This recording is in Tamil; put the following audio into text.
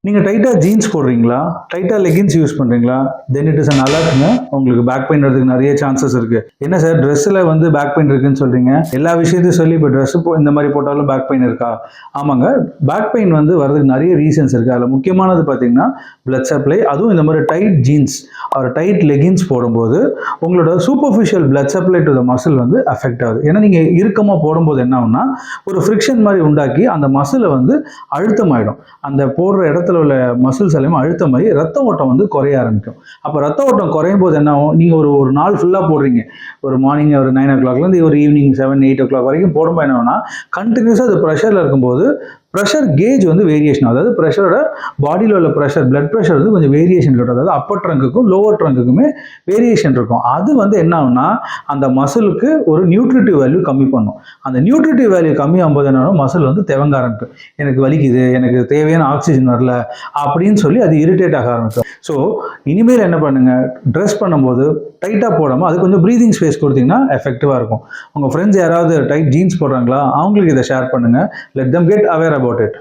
நீங்கள் டைட்டாக ஜீன்ஸ் போடுறீங்களா, டைட்டாக லெகின்ஸ் யூஸ் பண்ணுறீங்களா, தென் இட் இஸ் அன் அலர்ட்ங்க. உங்களுக்கு பேக் பெயின் வரதுக்கு நிறைய சான்சஸ் இருக்குது. என்ன சார் ட்ரெஸ்ஸில் வந்து பேக் பெயின் இருக்குன்னு சொல்கிறீங்க, எல்லா விஷயத்தையும் சொல்லி இப்போ ட்ரெஸ்ஸு இந்த மாதிரி போட்டாலும் பேக் பெயின் இருக்கா? ஆமாங்க, பேக் பெயின் வந்து வரதுக்கு நிறைய ரீசன்ஸ் இருக்குது. அதில் முக்கியமானது பார்த்தீங்கன்னா பிளட் சப்ளை. அதுவும் இந்த மாதிரி டைட் ஜீன்ஸ் ஒரு டைட் லெகின்ஸ் போடும்போது உங்களோட superficial blood supply to the muscle வந்து அஃபெக்ட் ஆகுது. ஏன்னா நீங்கள் இறுக்கமாக போடும்போது என்ன ஆகும்னா ஒரு ஃப்ரிக்ஷன் மாதிரி உண்டாக்கி அந்த மசிலை வந்து அழுத்தமாயிடும். அந்த போடுற இடத்துல உள்ள மசில்ஸ் எல்லாமே அழுத்தமாகி ரத்த ஓட்டம் வந்து குறைய ஆரம்பிக்கும். அப்போ ரத்த ஓட்டம் குறையும் போது என்ன ஆகும், நீங்கள் ஒரு நாள் ஃபுல்லாக போடுறீங்க, ஒரு மார்னிங் ஒரு 9 o'clockலேருந்து ஒரு ஈவினிங் 7, 8 o'clock வரைக்கும் போடும்போது என்ன ஆகும்னா கண்டினியூஸாக அது ப்ரெஷரில் இருக்கும்போது ப்ரெஷர் கேஜ் வந்து வேரியேஷன் ஆகும். அதாவது ப்ரெஷரோட பாடியில் உள்ள ப்ரெஷர், பிளட் ப்ரெஷர் வந்து கொஞ்சம் வேரியேஷன் இருக்கும். அதாவது அப்பர் ட்ரங்குக்கும் லோவர் ட்ரங்குக்குமே வேரியேஷன் இருக்கும். அது வந்து என்ன ஆகும்னா அந்த மசிலுக்கு ஒரு நியூட்ரிட்டிவ் வேல்யூ கம்மி பண்ணும். அந்த நியூட்ரிட்டிவ் வேல்யூ கம்மியாகும்போது என்ன ஆகும், மசில் வந்து தேவங்க ஆரம்பிக்கும். எனக்கு வலிக்குது, எனக்கு தேவையான ஆக்சிஜன் வரல அப்படின்னு சொல்லி அது இரிட்டேட் ஆக ஆரம்பிக்கும். ஸோ இனிமேல் என்ன பண்ணுங்க, ட்ரெஸ் பண்ணும்போது டைட்டாக போடாமல் அது கொஞ்சம் ப்ரீதிங் ஸ்பேஸ் கொடுத்தீங்கன்னா எஃபெக்டிவாக இருக்கும். உங்கள் ஃப்ரெண்ட்ஸ் யாராவது டைட் ஜீன்ஸ் போடுறாங்களா, அவங்களுக்கு இதை ஷேர் பண்ணுங்கள். Let them get aware about it.